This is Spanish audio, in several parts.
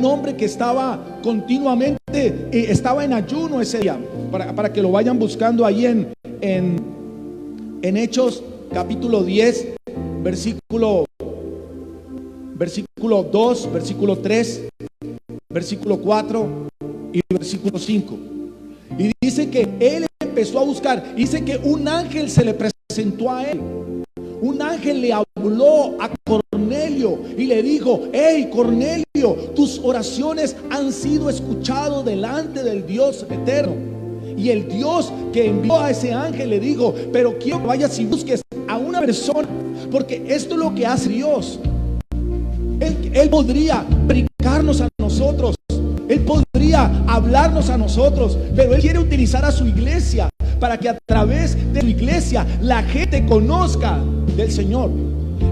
un hombre que estaba continuamente, estaba en ayuno ese día, para que lo vayan buscando ahí en Hechos capítulo 10, versículo 2, versículo 3, versículo 4 y versículo 5. Y dice que él empezó a buscar. Dice que un ángel se le presentó a él. Un ángel le habló a Cornelio y le dijo: hey Cornelio, tus oraciones han sido escuchadas delante del Dios eterno. Y el Dios que envió a ese ángel le dijo: pero quiero que vayas y busques a una persona, porque esto es lo que hace Dios. Él podría predicarnos a nosotros, Él podría hablarnos a nosotros, pero Él quiere utilizar a su iglesia para que a través de su iglesia la gente conozca del Señor.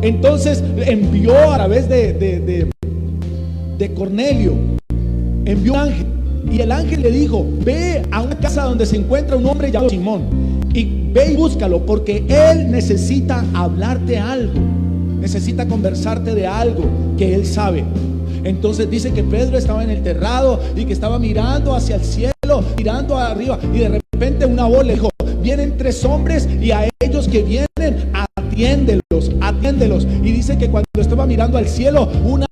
Entonces envió a través de Cornelio, envió un ángel, y el ángel le dijo: ve a una casa donde se encuentra un hombre llamado Simón, y ve y búscalo, porque él necesita hablarte algo, necesita conversarte de algo que él sabe. Entonces dice que Pedro estaba en el terrado y que estaba mirando hacia el cielo, mirando arriba, y de repente una voz le dijo: vienen 3 hombres, y a ellos que vienen, atiéndelos. Y dice que cuando estaba mirando al cielo, un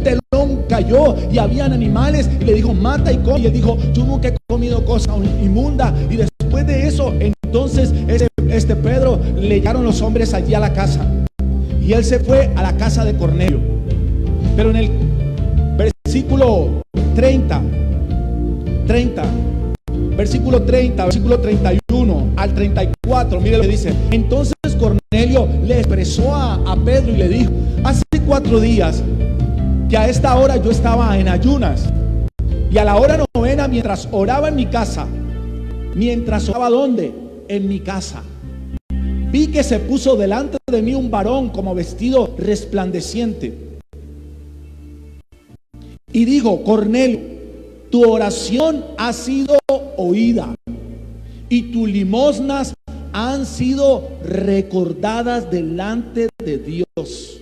telón cayó y habían animales, y le dijo: mata y come. Y él dijo: yo nunca he comido cosa inmunda. Y después de eso, entonces Pedro, le llegaron los hombres allí a la casa, y él se fue a la casa de Cornelio. Pero en el versículo 30, versículo 31 al 34, mire lo que dice. Entonces Cornelio le expresó a Pedro y le dijo: hace 4 días que a esta hora yo estaba en ayunas, y a la hora novena, mientras oraba en mi casa, ¿dónde? En mi casa, vi que se puso delante de mí un varón como vestido resplandeciente, y dijo: Cornelio, tu oración ha sido oída, y tus limosnas han sido recordadas delante de Dios.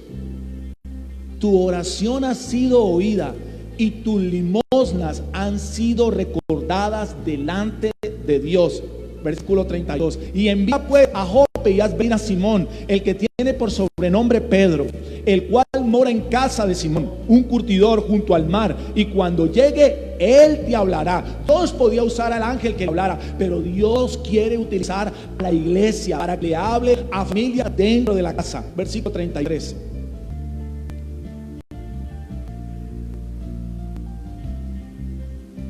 Tu oración ha sido oída, y tus limosnas han sido recordadas delante de Dios. Versículo 32. Y envía pues a Jope y haz venir a Simón, el que tiene por sobrenombre Pedro, el cual mora en casa de Simón, un curtidor junto al mar, y cuando llegue él te hablará. Dios podía usar al ángel que hablara, pero Dios quiere utilizar a la iglesia para que le hable a familia dentro de la casa. Versículo 33.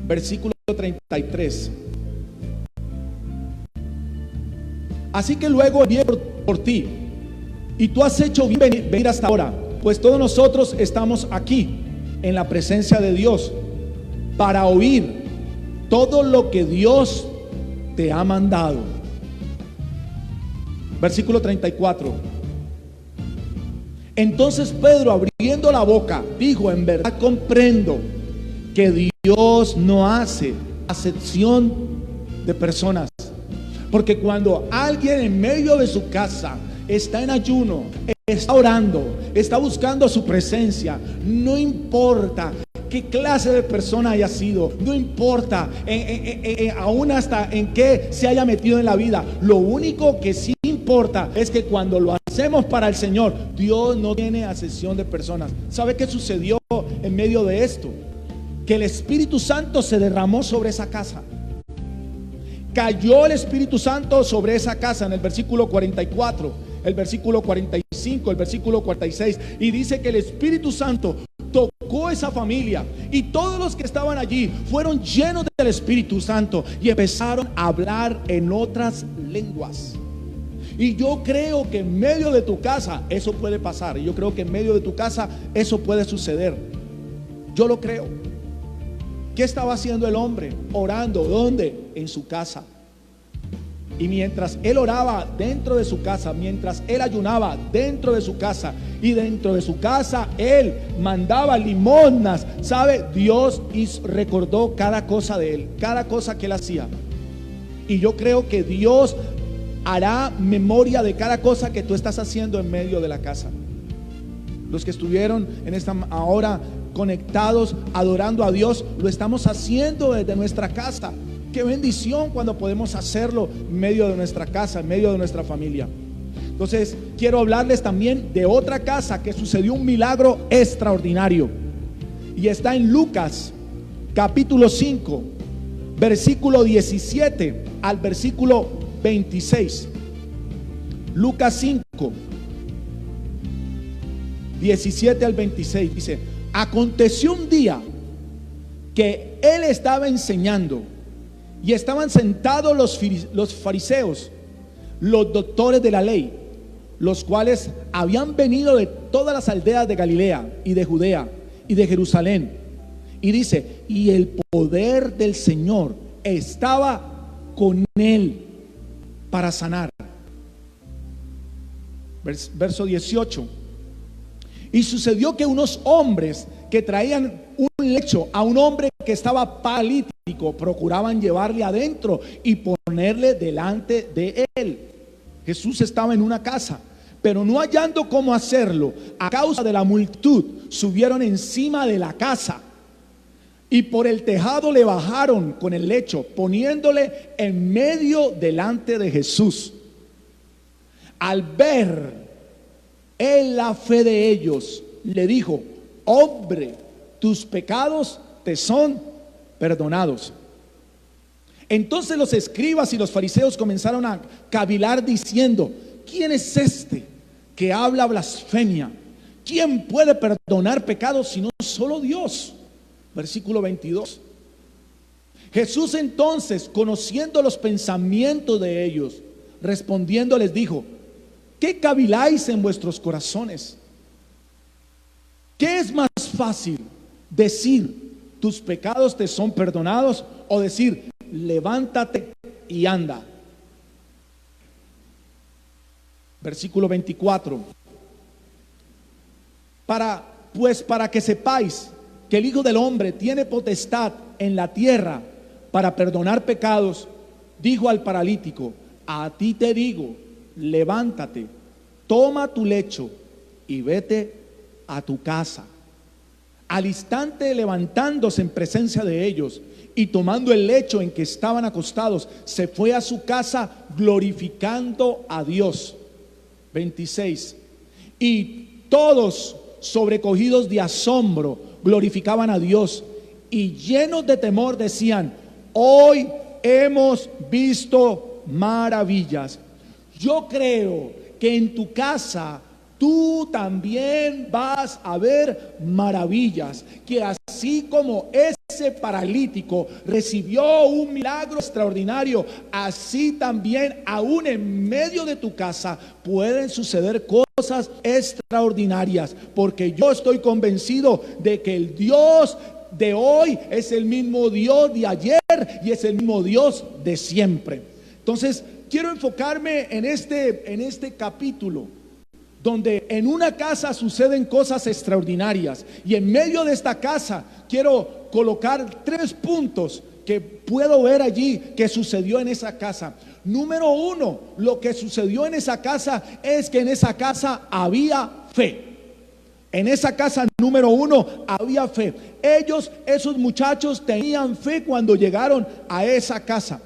Versículo 33. Así que luego envié por ti, y tú has hecho bien venir hasta ahora, pues todos nosotros estamos aquí en la presencia de Dios para oír todo lo que Dios te ha mandado. Versículo 34. Entonces Pedro, abriendo la boca, dijo: en verdad comprendo que Dios no hace acepción de personas, porque cuando alguien en medio de su casa está en ayuno, está orando, está buscando su presencia, no importa qué clase de persona haya sido, no importa aún hasta en qué se haya metido en la vida, lo único que sí importa es que cuando lo hacemos para el Señor, Dios no tiene acepción de personas. ¿Sabe qué sucedió en medio de esto? Que el Espíritu Santo se derramó sobre esa casa. Cayó el Espíritu Santo sobre esa casa en el versículo 44, el versículo 45, el versículo 46, y dice que el Espíritu Santo tocó esa familia, y todos los que estaban allí fueron llenos del Espíritu Santo y empezaron a hablar en otras lenguas. Y yo creo que en medio de tu casa eso puede pasar, y yo creo que en medio de tu casa eso puede suceder. Yo lo creo. ¿Qué estaba haciendo el hombre? Orando. ¿Dónde? En su casa. Y mientras él oraba dentro de su casa, mientras él ayunaba dentro de su casa, y dentro de su casa él mandaba limosnas, ¿sabe? Dios recordó cada cosa de él, cada cosa que él hacía. Y yo creo que Dios hará memoria de cada cosa que tú estás haciendo en medio de la casa. Los que estuvieron en esta hora conectados, adorando a Dios, lo estamos haciendo desde nuestra casa. Qué bendición cuando podemos hacerlo en medio de nuestra casa, en medio de nuestra familia. Entonces quiero hablarles también de otra casa que sucedió un milagro extraordinario, y está en Lucas capítulo 5, versículo 17 al versículo 26. Lucas 5, 17 al 26 dice: aconteció un día que él estaba enseñando, y estaban sentados los fariseos, los doctores de la ley, los cuales habían venido de todas las aldeas de Galilea y de Judea y de Jerusalén. Y dice: y el poder del Señor estaba con él para sanar. Verso 18. Y sucedió que unos hombres que traían un lecho a un hombre que estaba paralítico procuraban llevarle adentro y ponerle delante de él. Jesús estaba en una casa, pero no hallando cómo hacerlo a causa de la multitud, subieron encima de la casa y por el tejado le bajaron con el lecho, poniéndole en medio delante de Jesús. Al ver él la fe de ellos, le dijo: hombre, tus pecados te son perdonados. Entonces los escribas y los fariseos comenzaron a cavilar diciendo: ¿quién es este que habla blasfemia? ¿Quién puede perdonar pecados sino solo Dios? Versículo 22. Jesús entonces, conociendo los pensamientos de ellos, respondiendo les dijo: ¿qué caviláis en vuestros corazones? ¿Qué es más fácil, decir tus pecados te son perdonados, o decir levántate y anda? Versículo 24. Para que sepáis que el Hijo del Hombre tiene potestad en la tierra para perdonar pecados, dijo al paralítico: a ti te digo, levántate, toma tu lecho y vete a tu casa. Al instante, levantándose en presencia de ellos y tomando el lecho en que estaban acostados, se fue a su casa glorificando a Dios. 26. Y todos, sobrecogidos de asombro, glorificaban a Dios, y llenos de temor decían: hoy hemos visto maravillas. Yo creo que en tu casa tú también vas a ver maravillas, que así como ese paralítico recibió un milagro extraordinario, así también aún en medio de tu casa pueden suceder cosas extraordinarias, porque yo estoy convencido de que el Dios de hoy es el mismo Dios de ayer y es el mismo Dios de siempre. Entonces quiero enfocarme en este capítulo, donde en una casa suceden cosas extraordinarias, y en medio de esta casa quiero colocar 3 puntos que puedo ver allí que sucedió en esa casa. Número 1, lo que sucedió en esa casa es que en esa casa había fe. En esa casa, número 1, había fe. Esos muchachos tenían fe cuando llegaron a esa casa.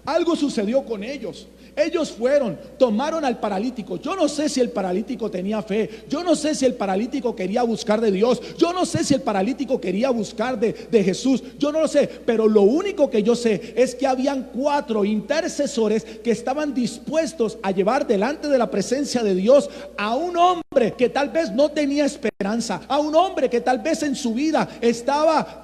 Algo sucedió con ellos. Ellos fueron, tomaron al paralítico. Yo no sé si el paralítico tenía fe. Yo no sé si el paralítico quería buscar de Dios. Yo no sé si el paralítico quería buscar de Jesús. Yo no lo sé. Pero lo único que yo sé es que habían 4 intercesores que estaban dispuestos a llevar delante de la presencia de Dios a un hombre que tal vez no tenía esperanza, a un hombre que tal vez en su vida estaba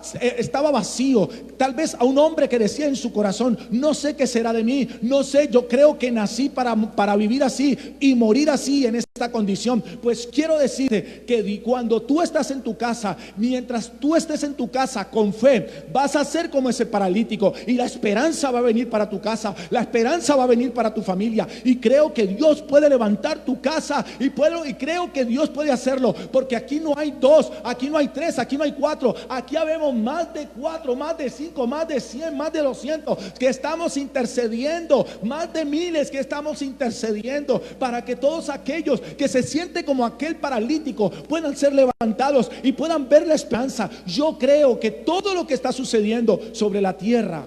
vacío, tal vez a un hombre que decía en su corazón: no sé qué será de mí, no sé, yo creo que nací para vivir así y morir así en esta condición. Pues quiero decirte que cuando tú estás en tu casa, mientras tú estés en tu casa con fe, vas a ser como ese paralítico, y la esperanza va a venir para tu casa, la esperanza va a venir para tu familia, y creo que Dios puede levantar tu casa, y creo que Dios puede hacerlo, porque aquí no hay 2, aquí no hay 3, aquí no hay 4, aquí habemos más de 4, más de 5, más de 100, más de 200 que estamos intercediendo, más de miles que estamos intercediendo para que todos aquellos que se siente como aquel paralítico puedan ser levantados y puedan ver la esperanza. Yo creo que todo lo que está sucediendo sobre la tierra,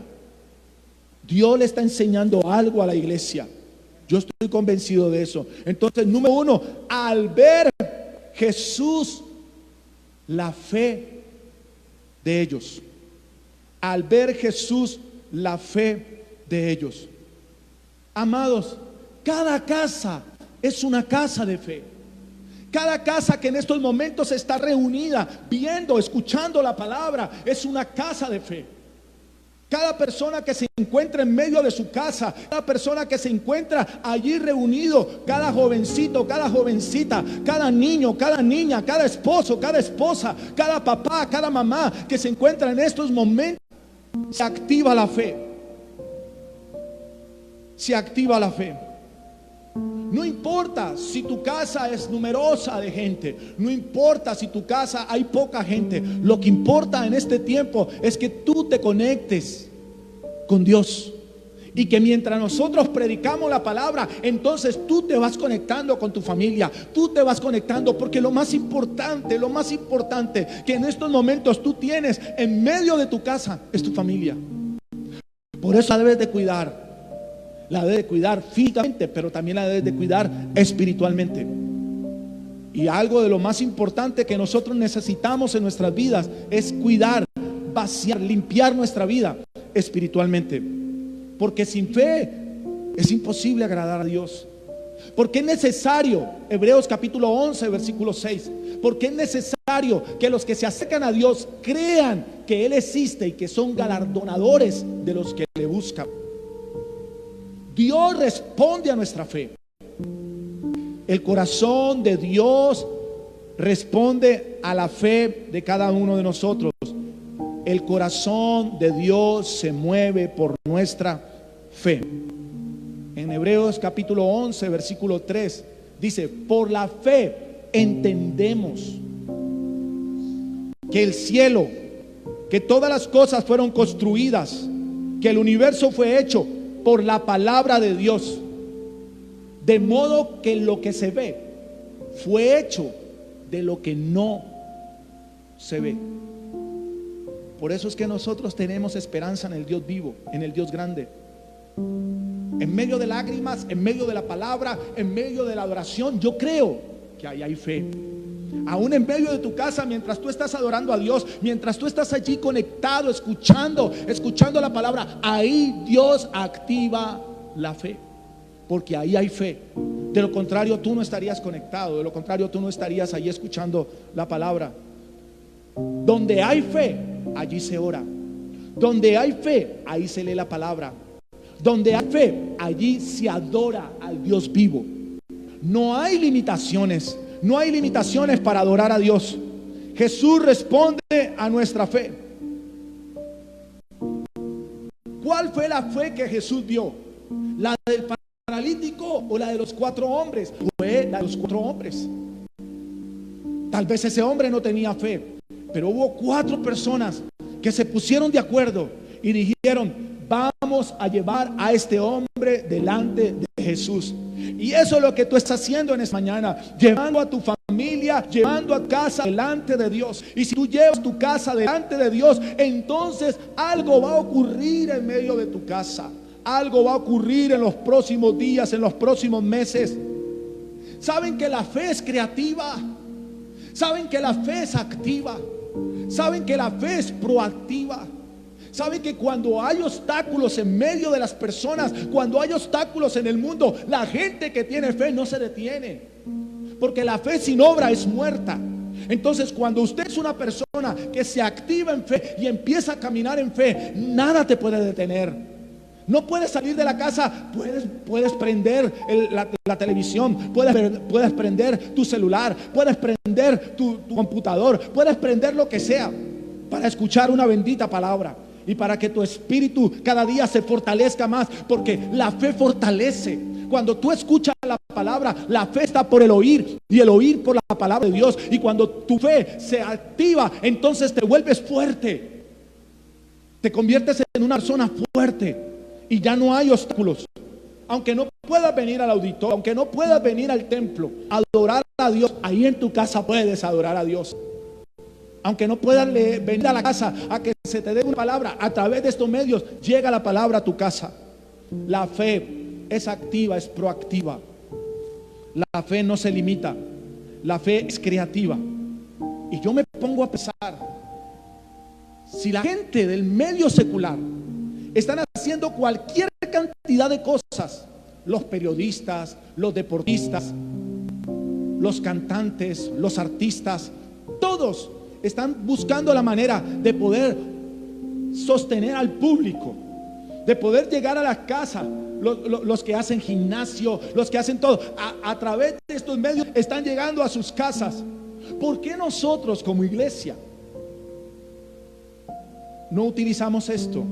Dios le está enseñando algo a la iglesia. Yo estoy convencido de eso. Entonces, número uno, al ver Jesús la fe de ellos. Al ver Jesús la fe de ellos. Amados, cada casa es una casa de fe. Cada casa que en estos momentos está reunida, viendo, escuchando la palabra, es una casa de fe. Cada persona que se encuentra en medio de su casa, cada persona que se encuentra allí reunido, cada jovencito, cada jovencita, cada niño, cada niña, cada esposo, cada esposa, cada papá, cada mamá que se encuentra en estos momentos, se activa la fe. Se activa la fe. No importa si tu casa es numerosa de gente, no importa si tu casa hay poca gente, lo que importa en este tiempo es que tú te conectes con Dios y que mientras nosotros predicamos la palabra, entonces tú te vas conectando con tu familia, tú te vas conectando, porque lo más importante que en estos momentos tú tienes en medio de tu casa es tu familia. Por eso la debes de cuidar. La debes de cuidar físicamente, pero también la debes de cuidar espiritualmente. Y algo de lo más importante que nosotros necesitamos en nuestras vidas es cuidar, vaciar, limpiar nuestra vida espiritualmente. Porque sin fe es imposible agradar a Dios. Porque es necesario, Hebreos capítulo 11, versículo 6, porque es necesario que los que se acercan a Dios crean que Él existe y que son galardonadores de los que le buscan. Dios responde a nuestra fe. El corazón de Dios responde a la fe de cada uno de nosotros. El corazón de Dios se mueve por nuestra fe. En Hebreos capítulo 11, versículo 3, dice: por la fe entendemos que el cielo, que todas las cosas fueron construidas, que el universo fue hecho por la palabra de Dios, de modo que lo que se ve fue hecho de lo que no se ve. Por eso es que nosotros tenemos esperanza en el Dios vivo, en el Dios grande. En medio de lágrimas, en medio de la palabra, en medio de la adoración, yo creo que ahí hay fe. Aún en medio de tu casa, mientras tú estás adorando a Dios, mientras tú estás allí conectado, escuchando la palabra, ahí Dios activa la fe, porque ahí hay fe. De lo contrario, tú no estarías conectado, de lo contrario, tú no estarías allí escuchando la palabra. Donde hay fe, allí se ora. Donde hay fe, ahí se lee la palabra. Donde hay fe, allí se adora al Dios vivo. No hay limitaciones. No hay limitaciones para adorar a Dios. Jesús responde a nuestra fe. ¿Cuál fue la fe que Jesús dio? ¿La del paralítico o la de los 4 hombres? Fue la de los 4 hombres. Tal vez ese hombre no tenía fe, pero hubo 4 personas que se pusieron de acuerdo y dijeron: vamos a llevar a este hombre delante de Jesús. Y eso es lo que tú estás haciendo en esta mañana, llevando a tu familia, llevando a casa delante de Dios. Y si tú llevas tu casa delante de Dios, entonces algo va a ocurrir en medio de tu casa. Algo va a ocurrir en los próximos días, en los próximos meses. ¿Saben que la fe es creativa? ¿Saben que la fe es activa? ¿Saben que la fe es proactiva? ¿Sabe que cuando hay obstáculos en medio de las personas, cuando hay obstáculos en el mundo, la gente que tiene fe no se detiene? Porque la fe sin obra es muerta. Entonces, cuando usted es una persona que se activa en fe y empieza a caminar en fe, nada te puede detener. No puedes salir de la casa, puedes prender la televisión, puedes prender tu celular, puedes prender tu computador, puedes prender lo que sea para escuchar una bendita palabra. Y para que tu espíritu cada día se fortalezca más, porque la fe fortalece. Cuando tú escuchas la palabra, la fe está por el oír y el oír por la palabra de Dios. Y cuando tu fe se activa, entonces te vuelves fuerte, te conviertes en una persona fuerte y ya no hay obstáculos. aunque no puedas venir al auditorio, aunque no puedas venir al templo a adorar a Dios, ahí en tu casa puedes adorar a Dios. Aunque no puedas venir a la casa a que se te dé una palabra, a través de estos medios llega la palabra a tu casa. La fe es activa, es proactiva. La fe no se limita, la fe es creativa. Y yo me pongo a pensar, si la gente del medio secular están haciendo cualquier cantidad de cosas, los periodistas, los deportistas, los cantantes, los artistas, todos están buscando la manera de poder sostener al público, de poder llegar a la casa. Los que hacen gimnasio, los que hacen todo, a través de estos medios están llegando a sus casas. ¿Por qué nosotros como iglesia no utilizamos esto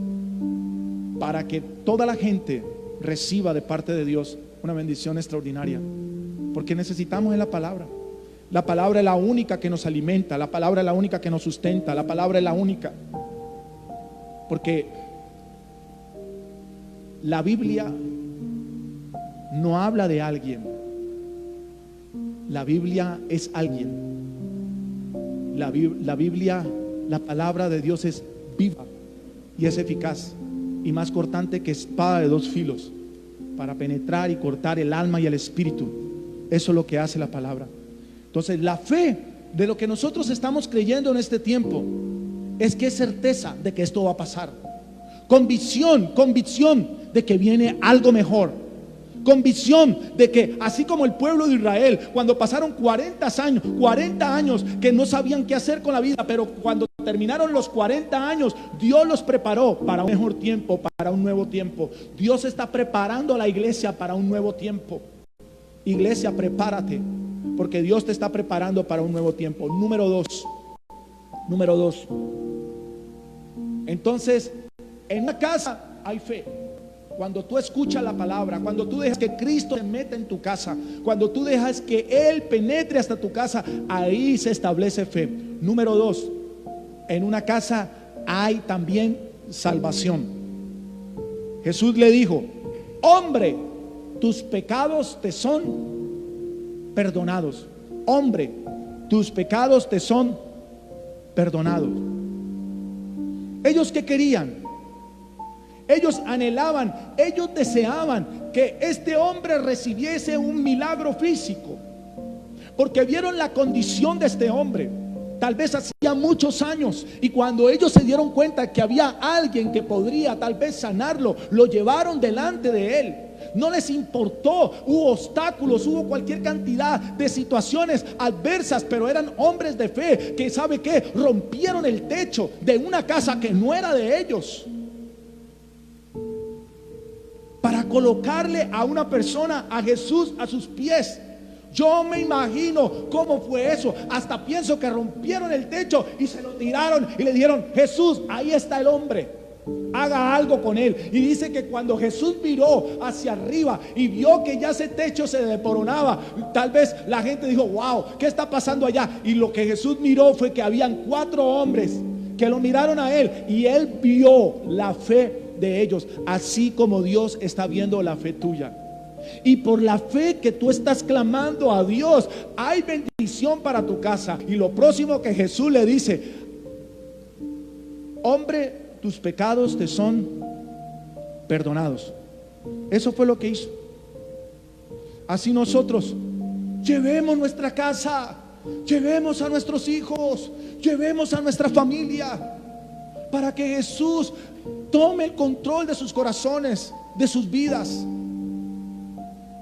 para que toda la gente reciba de parte de Dios una bendición extraordinaria? Porque necesitamos la palabra. La palabra es la única que nos alimenta, la palabra es la única que nos sustenta, la palabra es la única. Porque la Biblia no habla de alguien, la Biblia es alguien. La Biblia, la palabra de Dios es viva y es eficaz y más cortante que espada de dos filos, para penetrar y cortar el alma y el espíritu. Eso es lo que hace la palabra. Entonces la fe de lo que nosotros estamos creyendo en este tiempo es que es certeza de que esto va a pasar. Convicción de que viene algo mejor. Convicción de que así como el pueblo de Israel, cuando pasaron 40 años que no sabían qué hacer con la vida, pero cuando terminaron los 40 años, Dios los preparó para un mejor tiempo, para un nuevo tiempo. Dios está preparando a la iglesia para un nuevo tiempo. Iglesia, prepárate, porque Dios te está preparando para un nuevo tiempo. Número dos. Entonces, en una casa hay fe. Cuando tú escuchas la palabra, cuando tú dejas que Cristo se meta en tu casa, cuando tú dejas que Él penetre hasta tu casa, ahí se establece fe. Número 2, en una casa hay también salvación. Jesús le dijo: hombre, tus pecados te son perdonados. Hombre, tus pecados te son perdonados. ¿Ellos qué querían? Ellos anhelaban, ellos deseaban que este hombre recibiese un milagro físico, porque vieron la condición de este hombre. Tal vez hacía muchos años, y cuando ellos se dieron cuenta que había alguien que podría tal vez sanarlo, lo llevaron delante de él. No les importó, hubo obstáculos, hubo cualquier cantidad de situaciones adversas, pero eran hombres de fe que, ¿sabe qué? Rompieron el techo de una casa que no era de ellos, para colocarle a una persona, a Jesús, a sus pies. Yo me imagino cómo fue eso. Hasta pienso que rompieron el techo y se lo tiraron y le dijeron: Jesús, ahí está el hombre, haga algo con él. Y dice que cuando Jesús miró hacia arriba y vio que ya ese techo se desmoronaba, tal vez la gente dijo: wow, ¿qué está pasando allá? Y lo que Jesús miró fue que habían 4 hombres que lo miraron a él, y él vio la fe de ellos, así como Dios está viendo la fe tuya. Y por la fe que tú estás clamando a Dios, hay bendición para tu casa. Y lo próximo que Jesús le dice: hombre, tus pecados te son perdonados. Eso fue lo que hizo. Así nosotros llevemos nuestra casa, llevemos a nuestros hijos, llevemos a nuestra familia, para que Jesús tome el control de sus corazones, de sus vidas,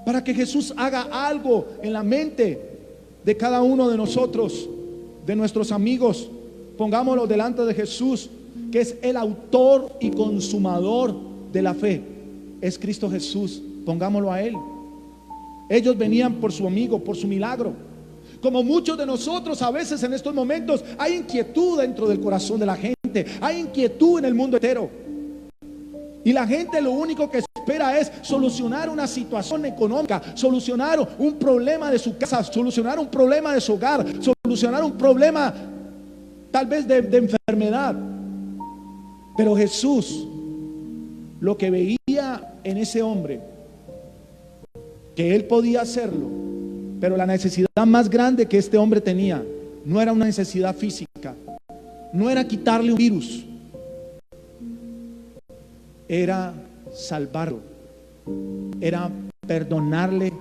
para que Jesús haga algo en la mente de cada uno de nosotros, de nuestros amigos. Pongámoslo delante de Jesús, que es el autor y consumador de la fe. Es Cristo Jesús, pongámoslo a Él. Ellos venían por su amigo, por su milagro. Como muchos de nosotros a veces en estos momentos hay inquietud dentro del corazón de la gente, hay inquietud en el mundo entero, y la gente lo único que espera es solucionar una situación económica, solucionar un problema de su casa, solucionar un problema de su hogar, solucionar un problema tal vez de enfermedad. Pero Jesús, lo que veía en ese hombre que él podía hacerlo, pero la necesidad más grande que este hombre tenía no era una necesidad física, no era quitarle un virus, era salvarlo, era perdonarle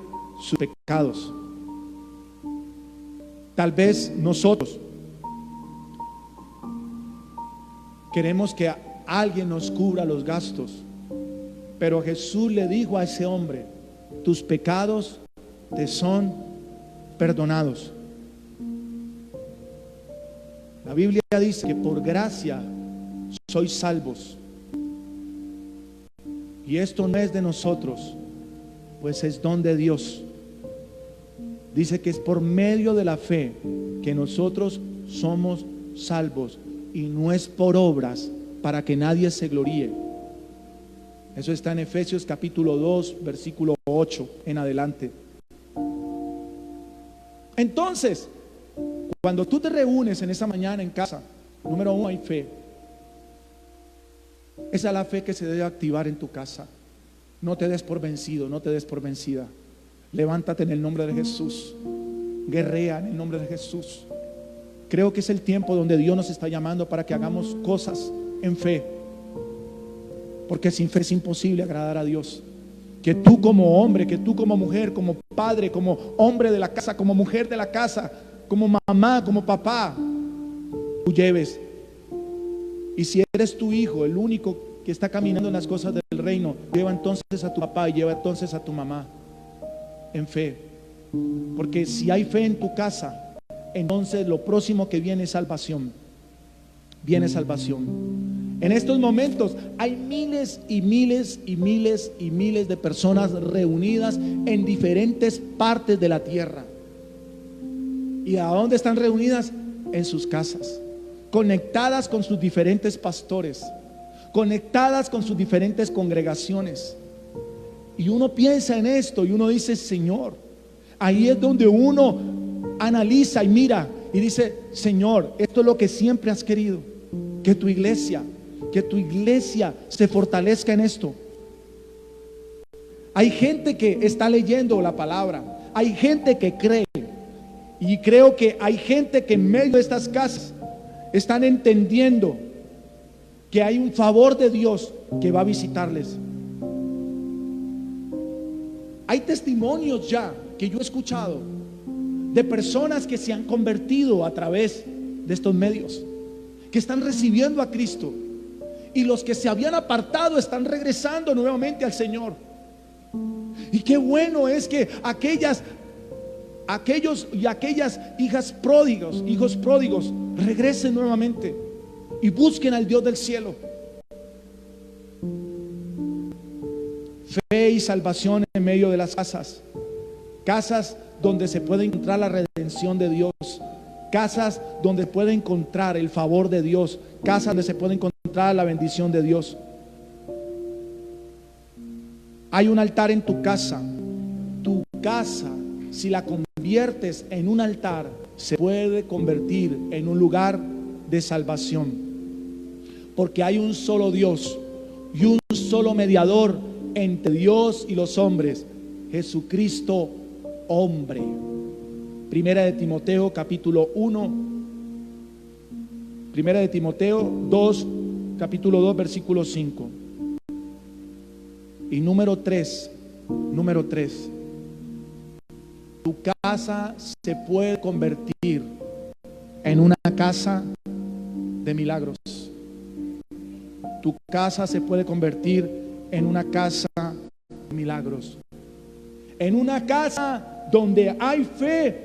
sus pecados. Tal vez nosotros queremos que alguien nos cubra los gastos, pero Jesús le dijo a ese hombre: tus pecados te son perdonados. La Biblia dice que por gracia sois salvos, y esto no es de nosotros, pues es don de Dios. Dice que es por medio de la fe que nosotros somos salvos, y no es por obras, para que nadie se gloríe. Eso está en Efesios capítulo 2, versículo 8 en adelante. Entonces, cuando tú te reúnes en esa mañana en casa, número uno, hay fe. Esa es la fe que se debe activar en tu casa. No te des por vencido, no te des por vencida. Levántate en el nombre de Jesús. Guerrea en el nombre de Jesús. Creo que es el tiempo donde Dios nos está llamando para que hagamos cosas en fe, porque sin fe es imposible agradar a Dios. Que tú como hombre, que tú como mujer, como padre, como hombre de la casa, como mujer de la casa, como mamá, como papá, tú lleves. Y si eres tu hijo, el único que está caminando en las cosas del reino, lleva entonces a tu papá y lleva entonces a tu mamá en fe. Porque si hay fe en tu casa, entonces lo próximo que viene es salvación. Viene salvación. En estos momentos hay miles y miles y miles y miles de personas reunidas en diferentes partes de la tierra. ¿Y a dónde están reunidas? En sus casas, conectadas con sus diferentes pastores, conectadas con sus diferentes congregaciones. Y uno piensa en esto y uno dice: Señor, ahí es donde uno analiza y mira y dice: Señor, esto es lo que siempre has querido, que tu iglesia se fortalezca en esto. Hay gente que está leyendo la palabra, hay gente que cree, y creo que hay gente que en medio de estas casas están entendiendo que hay un favor de Dios que va a visitarles. Hay testimonios ya que yo he escuchado de personas que se han convertido a través de estos medios, que están recibiendo a Cristo, y los que se habían apartado están regresando nuevamente al Señor. Y qué bueno es que aquellos y aquellas hijos pródigos regresen nuevamente y busquen al Dios del cielo. Fe y salvación en medio de las casas donde se puede encontrar la redención de Dios, casas donde puede encontrar el favor de Dios, casas donde se puede encontrar la bendición de Dios. Hay un altar en tu casa. Tu casa, si la conviertes en un altar, se puede convertir en un lugar de salvación, porque hay un solo Dios y un solo mediador entre Dios y los hombres, Jesucristo hombre. Primera de Timoteo capítulo 1, Primera de Timoteo 2, capítulo 2, versículo 5. Y número 3, tu casa se puede convertir en una casa de milagros. Tu casa se puede convertir en una casa de milagros. En una casa donde hay fe,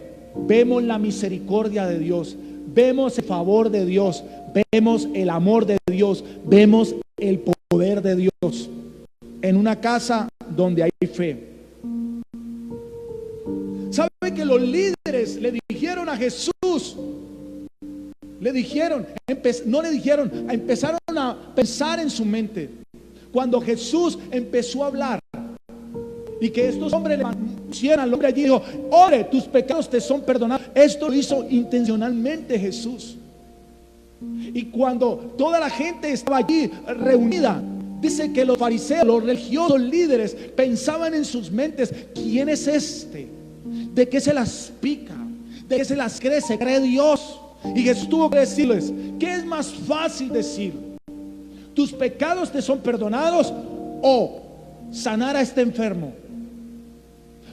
vemos la misericordia de Dios, vemos el favor de Dios, vemos el amor de Dios, vemos el poder de Dios. En una casa donde hay fe. ¿Sabe que los líderes le dijeron a Jesús? Empezaron a pensar en su mente. Cuando Jesús empezó a hablar y que estos hombres le pusieran al hombre allí, dijo: ore, tus pecados te son perdonados. Esto lo hizo intencionalmente Jesús. Y cuando toda la gente estaba allí reunida, Dice que los fariseos, los religiosos líderes, pensaban en sus mentes: ¿quién es este? ¿De qué se las pica? ¿De qué se las cree? ¿Se cree Dios? Y Jesús tuvo que decirles: ¿qué es más fácil decir? ¿Tus pecados te son perdonados o sanar a este enfermo?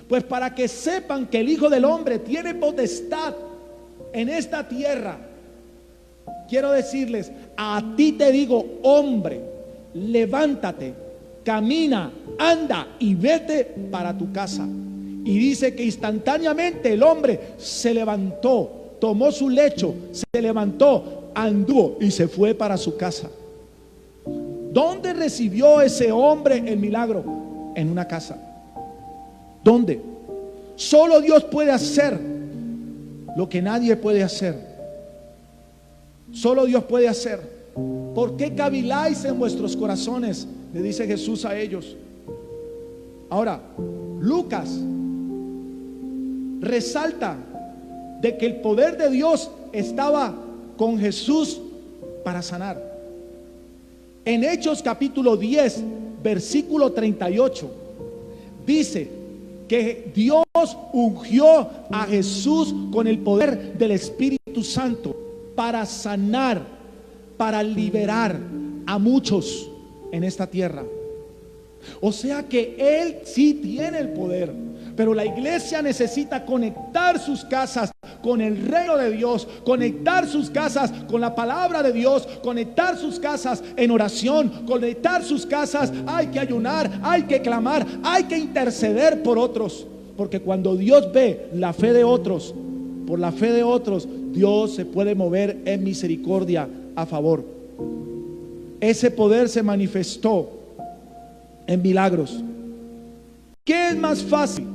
Pues para que sepan que el Hijo del Hombre tiene potestad en esta tierra, quiero decirles: a ti te digo, hombre, levántate, camina, anda y vete para tu casa. Y dice que instantáneamente el hombre se levantó, tomó su lecho, se levantó, anduvo y se fue para su casa. ¿Dónde recibió ese hombre el milagro? En una casa. ¿Dónde? Solo Dios puede hacer lo que nadie puede hacer. Solo Dios puede hacer. ¿Por qué caviláis en vuestros corazones?, le dice Jesús a ellos. Ahora, Lucas resalta de que el poder de Dios estaba con Jesús para sanar. En Hechos capítulo 10, versículo 38, dice que Dios ungió a Jesús con el poder del Espíritu Santo para sanar, para liberar a muchos en esta tierra. O sea que Él sí tiene el poder, pero la iglesia necesita conectar sus casas con el reino de Dios, conectar sus casas con la palabra de Dios, conectar sus casas en oración, conectar sus casas. Hay que ayunar, hay que clamar, hay que interceder por otros, porque cuando Dios ve la fe de otros, por la fe de otros, Dios se puede mover en misericordia a favor. Ese poder se manifestó en milagros. ¿Qué es más fácil?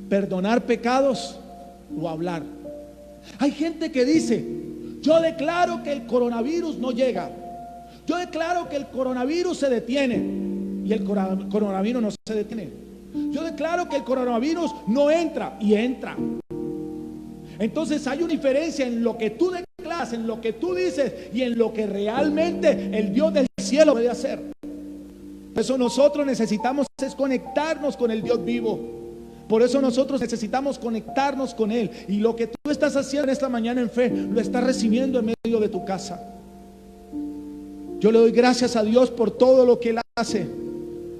¿Perdonar pecados o hablar? Hay gente que dice: yo declaro que el coronavirus no llega, yo declaro que el coronavirus se detiene, y el coronavirus no se detiene. Yo declaro que el coronavirus no entra, y entra. Entonces hay una diferencia en lo que tú declaras, en lo que tú dices, y en lo que realmente el Dios del cielo puede hacer. Por eso nosotros necesitamos es conectarnos con el Dios vivo. Por eso nosotros necesitamos conectarnos con Él. Y lo que tú estás haciendo en esta mañana en fe, lo estás recibiendo en medio de tu casa. Yo le doy gracias a Dios por todo lo que Él hace,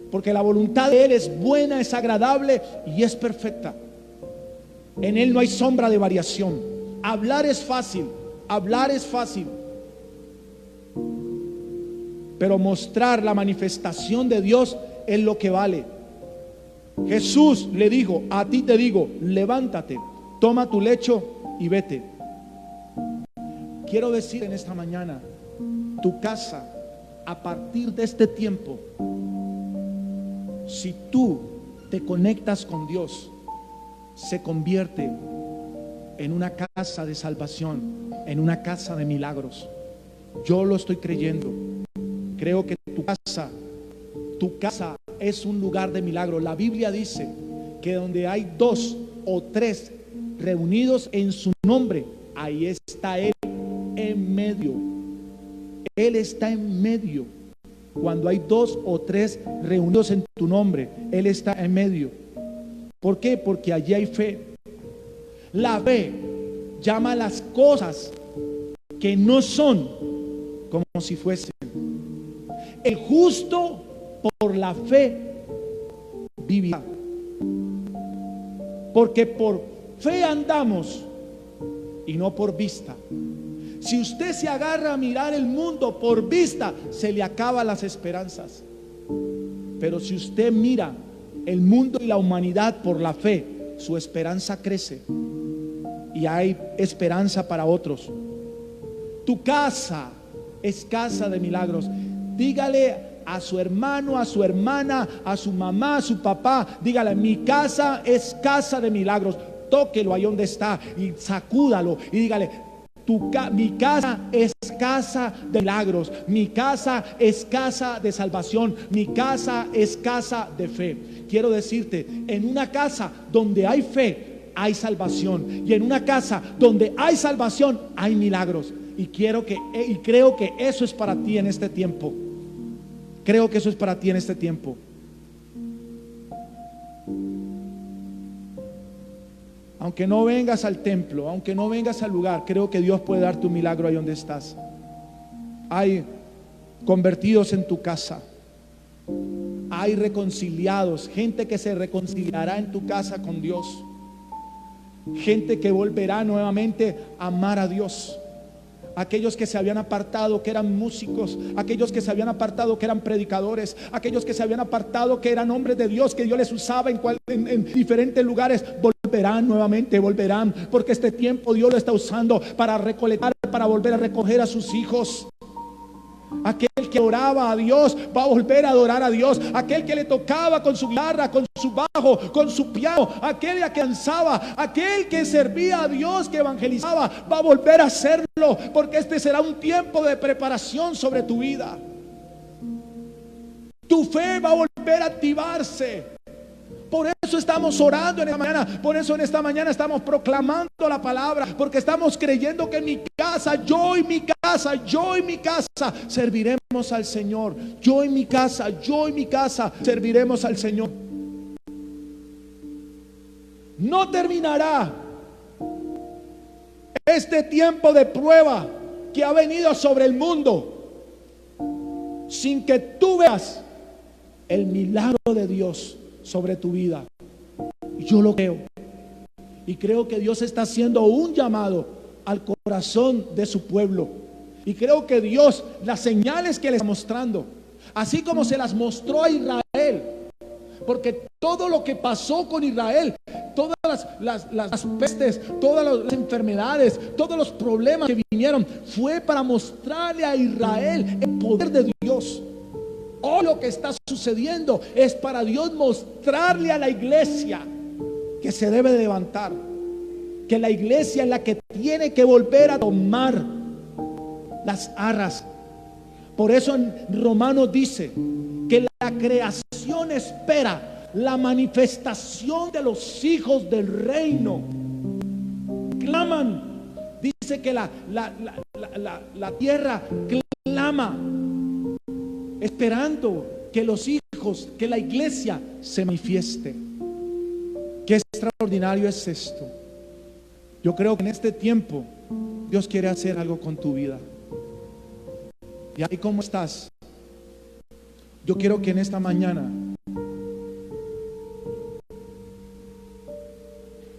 porque la voluntad de Él es buena, es agradable y es perfecta. En Él no hay sombra de variación. Hablar es fácil, hablar es fácil, pero mostrar la manifestación de Dios es lo que vale. Jesús le dijo: a ti te digo, levántate, toma tu lecho y vete. Quiero decir en esta mañana, tu casa, a partir de este tiempo, si tú te conectas con Dios, se convierte en una casa de salvación, en una casa de milagros. Yo lo estoy creyendo. Creo que tu casa es un lugar de milagro. La Biblia dice que donde hay 2 o 3 reunidos en su nombre, ahí está Él en medio. Él está en medio. Cuando hay 2 o 3 reunidos en tu nombre, Él está en medio. ¿Por qué? Porque allí hay fe. La fe llama a las cosas que no son como si fuesen. El justo por la fe vivirá. Porque por fe andamos y no por vista. Si usted se agarra a mirar el mundo por vista, se le acaban las esperanzas. Pero si usted mira el mundo y la humanidad por la fe, su esperanza crece y hay esperanza para otros. Tu casa es casa de milagros. Dígale a su hermano, a su hermana, a su mamá, a su papá, dígale: mi casa es casa de milagros. Tóquelo ahí donde está y sacúdalo y dígale: mi casa es casa de milagros, mi casa es casa de salvación, mi casa es casa de fe. Quiero decirte, en una casa donde hay fe, hay salvación, y en una casa donde hay salvación, hay milagros. Y creo que eso es para ti en este tiempo. Creo que eso es para ti en este tiempo. Aunque no vengas al templo, aunque no vengas al lugar, creo que Dios puede darte un milagro ahí donde estás. Hay convertidos en tu casa, hay reconciliados, gente que se reconciliará en tu casa con Dios, gente que volverá nuevamente a amar a Dios. Aquellos que se habían apartado, que eran músicos, aquellos que se habían apartado, que eran predicadores, aquellos que se habían apartado, que eran hombres de Dios, que Dios les usaba en diferentes lugares, volverán nuevamente, volverán, porque este tiempo Dios lo está usando para recolectar, para volver a recoger a sus hijos. Aquel que oraba a Dios va a volver a adorar a Dios. Aquel que le tocaba con su guitarra, con su bajo, con su piano, aquel que danzaba, aquel que servía a Dios, que evangelizaba, va a volver a hacerlo, porque este será un tiempo de preparación sobre tu vida. Tu fe va a volver a activarse. Por eso estamos orando en esta mañana. Por eso en esta mañana estamos proclamando la palabra, porque estamos creyendo que en mi casa, yo y mi casa serviremos al Señor. Yo y mi casa serviremos al Señor. No terminará este tiempo de prueba que ha venido sobre el mundo sin que tú veas el milagro de Dios sobre tu vida. Yo lo creo, y creo que Dios está haciendo un llamado al corazón de su pueblo, y creo que Dios, las señales que le está mostrando, así como se las mostró a Israel, porque todo lo que pasó con Israel, todas las pestes, todas las enfermedades, todos los problemas que vinieron, fue para mostrarle a Israel el poder de Dios. Hoy lo que está sucediendo es para Dios mostrarle a la iglesia que se debe de levantar, que la iglesia es la que tiene que volver a tomar las arras. Por eso en Romanos dice que la creación espera la manifestación de los hijos del reino. Claman, dice que la tierra clama, esperando que los hijos, que la iglesia se manifieste. Qué extraordinario es esto. Yo creo que en este tiempo Dios quiere hacer algo con tu vida. Y ahí cómo estás. Yo quiero que en esta mañana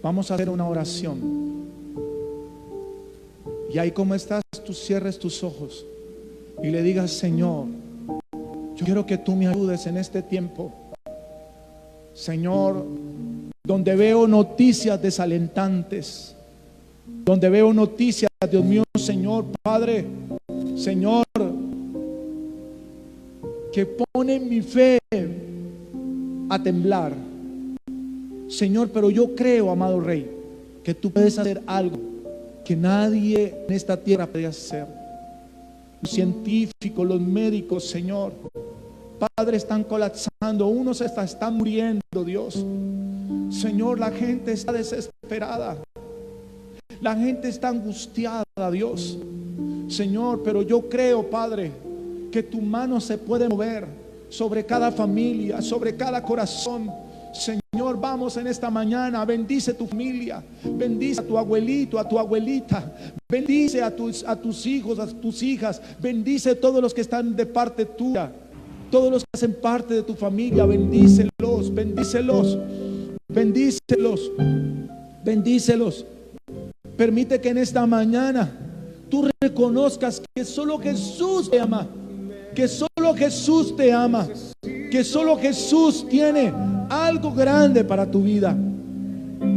vamos a hacer una oración. Y ahí cómo estás, tú cierres tus ojos y le digas: Señor, yo quiero que tú me ayudes en este tiempo. Señor, donde veo noticias desalentantes, donde veo noticias, Dios mío, Señor, Padre, Señor, que ponen mi fe a temblar. Señor, pero yo creo, amado Rey, que tú puedes hacer algo que nadie en esta tierra puede hacer. Los científicos, los médicos, Señor, Padre, están colapsando, unos están muriendo, Dios. Señor, la gente está desesperada, la gente está angustiada, Dios. Señor, pero yo creo, Padre, que tu mano se puede mover sobre cada familia, sobre cada corazón. Señor, vamos en esta mañana, bendice tu familia, bendice a tu abuelito, a tu abuelita, bendice a tus hijos, a tus hijas, bendice a todos los que están de parte tuya, todos los que hacen parte de tu familia, bendícelos, bendícelos, bendícelos, bendícelos. Permite que en esta mañana tú reconozcas que solo Jesús te ama, que solo Jesús te ama, que solo Jesús tiene algo grande para tu vida.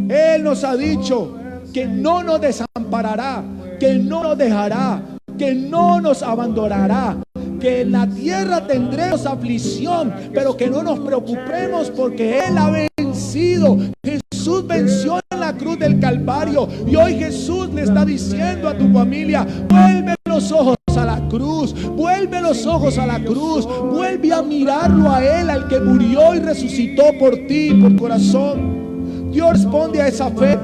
Él nos ha dicho que no nos desamparará, que no nos dejará, que no nos abandonará, que en la tierra tendremos aflicción, pero que no nos preocupemos porque Él ha vencido. Jesús venció en la cruz del Calvario, y hoy Jesús le está diciendo a tu familia: vuelve los ojos a la cruz, vuelve los ojos a la cruz, vuelve a mirarlo a Él, al que murió y resucitó por ti, por corazón. Dios responde a esa fe,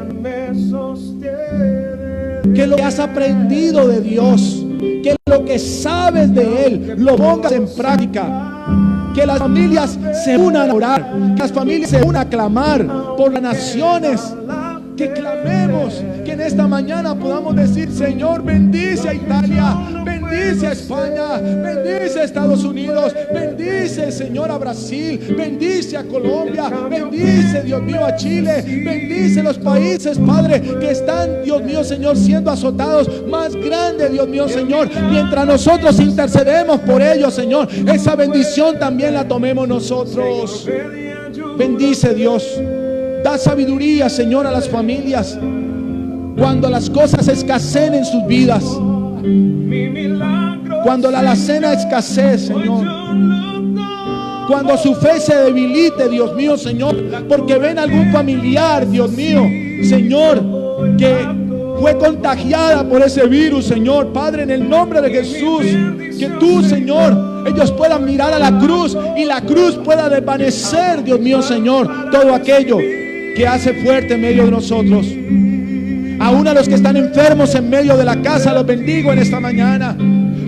que lo que has aprendido de Dios, que lo que sabes de Él lo pongas en práctica. Que las familias se unan a orar, que las familias se unan a clamar por las naciones. Que clamemos, que en esta mañana podamos decir: Señor, bendice a Italia, bendice a España, bendice a Estados Unidos, bendice, Señor, a Brasil, bendice a Colombia, bendice, Dios mío, a Chile, bendice los países, Padre, que están, Dios mío, Señor, siendo azotados. Más grande, Dios mío, Señor, mientras nosotros intercedemos por ellos, Señor, esa bendición también la tomemos nosotros. Bendice, Dios. Da sabiduría, Señor, a las familias cuando las cosas escaseen en sus vidas, cuando la alacena escasee, Señor, cuando su fe se debilite, Dios mío, Señor, porque ven algún familiar, Dios mío, Señor, que fue contagiada por ese virus, Señor. Padre, en el nombre de Jesús, que tú, Señor, ellos puedan mirar a la cruz y la cruz pueda desvanecer, Dios mío, Señor, todo aquello que hace fuerte en medio de nosotros. Aún a los que están enfermos en medio de la casa, los bendigo en esta mañana.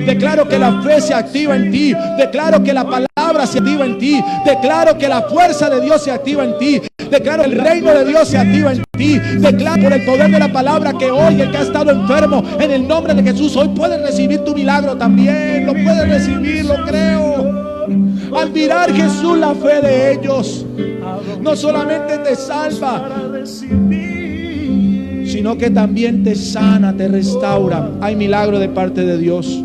Declaro que la fe se activa en ti. Declaro que la palabra se activa en ti. Declaro que la fuerza de Dios se activa en ti. Declaro que el reino de Dios se activa en ti. Declaro por el poder de la palabra que hoy el que ha estado enfermo, en el nombre de Jesús, hoy puede recibir tu milagro también. Lo puede recibir, lo creo. Al mirar, Jesús, la fe de ellos no solamente te salva, sino que también te sana, te restaura. Hay milagro de parte de Dios.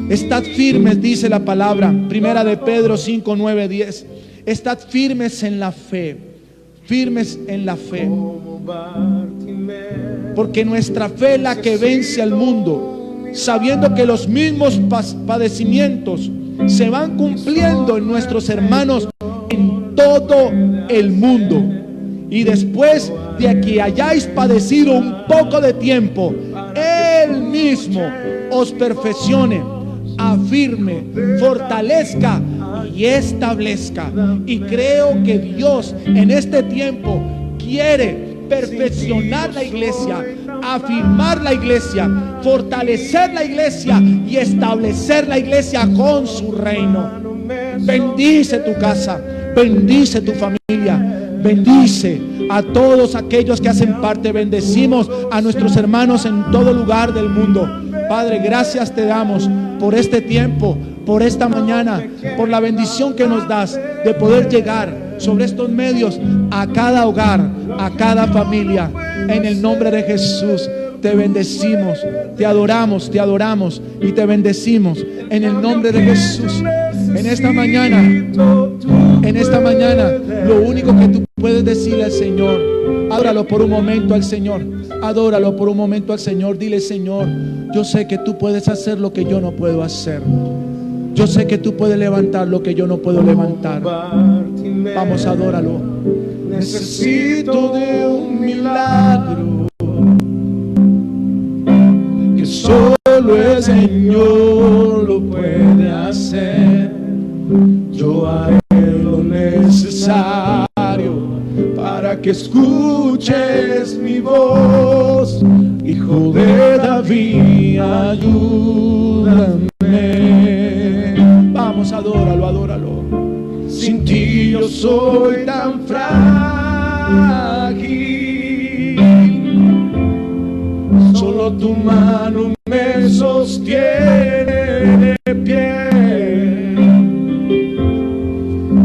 Estad firmes, dice la palabra, primera de Pedro 5, 9, 10. Estad firmes en la fe, firmes en la fe, porque nuestra fe es la que vence al mundo, sabiendo que los mismos padecimientos se van cumpliendo en nuestros hermanos en todo el mundo. Y después de que hayáis padecido un poco de tiempo, Él mismo os perfeccione, afirme, fortalezca y establezca. Y creo que Dios en este tiempo quiere perfeccionar la iglesia, afirmar la iglesia, fortalecer la iglesia y establecer la iglesia con su reino. Bendice tu casa, bendice tu familia, bendice a todos aquellos que hacen parte. Bendecimos a nuestros hermanos en todo lugar del mundo. Padre, gracias te damos por este tiempo, por esta mañana, por la bendición que nos das de poder llegar sobre estos medios a cada hogar, a cada familia. En el nombre de Jesús te bendecimos, te adoramos y te bendecimos en el nombre de Jesús. En esta mañana, lo único que tú puedes decirle al Señor, adóralo por un momento al Señor, adóralo por un momento al Señor. Dile: Señor, yo sé que tú puedes hacer lo que yo no puedo hacer. Yo sé que tú puedes levantar lo que yo no puedo levantar. Vamos, adóralo. Necesito de un milagro que solo el Señor lo puede hacer. Yo haré lo necesario para que escuches mi voz. Hijo de David, ayúdame. Vamos, adóralo, adóralo. Sin ti yo soy tan frágil, solo tu mano me sostiene de pie.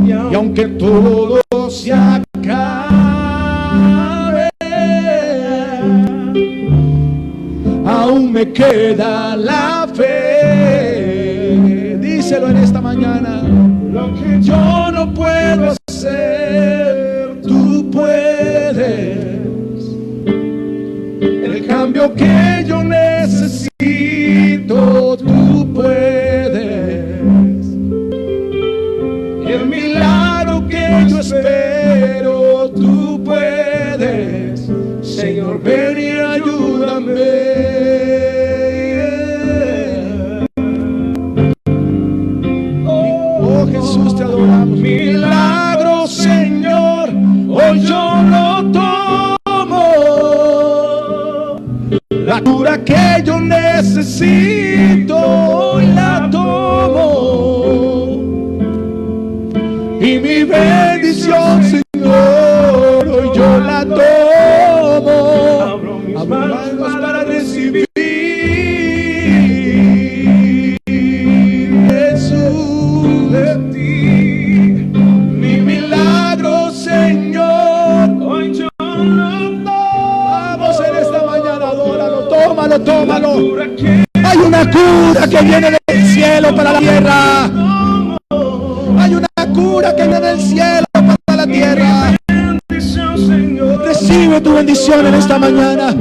Y aunque todo se acabe, aún me queda la fe. Díselo en esta mañana. Lo que yo no puedo hacer, tú puedes. El cambio que yo necesito, tú puedes. El milagro que yo espero, tú puedes. Señor, ven y ayúdame. Jesús, te adoramos. necesito, hoy la tomo. Y mi bendición, Señor, hoy yo la tomo. Abro mis manos para recibir, Jesús, de ti mi milagro, Señor. Hoy yo lo tomo. Vamos en esta mañana, adóralo, tómalo, tómalo. Hay una cura que viene del cielo para la tierra. Hay una cura que viene del cielo para la tierra. Recibe tu bendición en esta mañana.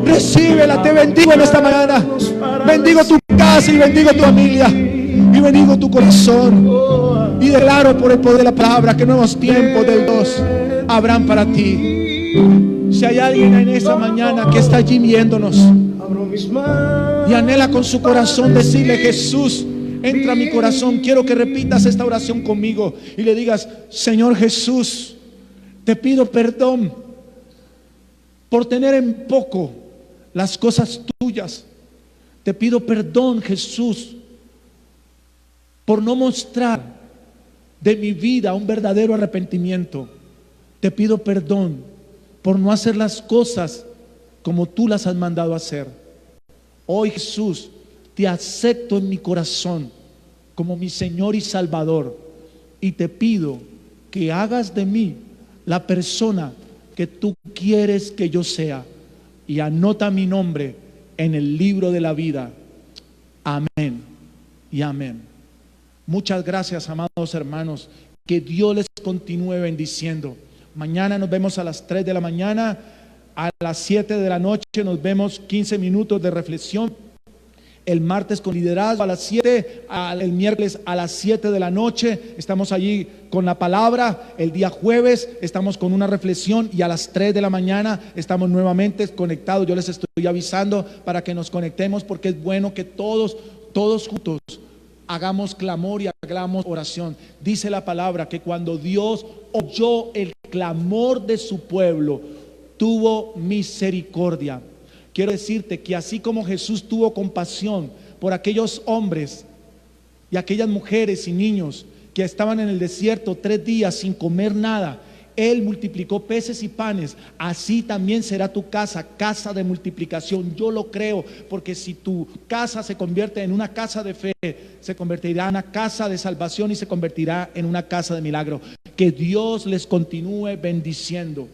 Recíbela, te bendigo en esta mañana. Bendigo tu casa y bendigo tu familia. Y bendigo tu corazón. Y declaro por el poder de la palabra que nuevos tiempos de Dios habrán para ti. Si hay alguien en esta mañana que está allí viéndonos y anhela con su corazón decirle: Jesús, entra a mi corazón, quiero que repitas esta oración conmigo y le digas: Señor Jesús, te pido perdón por tener en poco las cosas tuyas. Te pido perdón, Jesús, por no mostrar de mi vida un verdadero arrepentimiento. Te pido perdón por no hacer las cosas como tú las has mandado hacer. Hoy, Jesús, te acepto en mi corazón como mi Señor y Salvador, y te pido que hagas de mí la persona que tú quieres que yo sea, y anota mi nombre en el libro de la vida. Amén y amén. Muchas gracias, amados hermanos. Que Dios les continúe bendiciendo. Mañana nos vemos a las 3 de la mañana. A las 7 de la noche nos vemos 15 minutos de reflexión. El martes con liderazgo a las 7, el miércoles a las 7 de la noche estamos allí con la palabra. El día jueves estamos con una reflexión y a las 3 de la mañana estamos nuevamente conectados. Yo les estoy avisando para que nos conectemos, porque es bueno que todos juntos hagamos clamor y hagamos oración. Dice la palabra que cuando Dios oyó el clamor de su pueblo, tuvo misericordia. Quiero decirte que así como Jesús tuvo compasión por aquellos hombres y aquellas mujeres y niños que estaban en el desierto 3 días sin comer nada, Él multiplicó peces y panes. Así también será tu casa, casa de multiplicación. Yo lo creo, porque si tu casa se convierte en una casa de fe, se convertirá en una casa de salvación y se convertirá en una casa de milagro. Que Dios les continúe bendiciendo.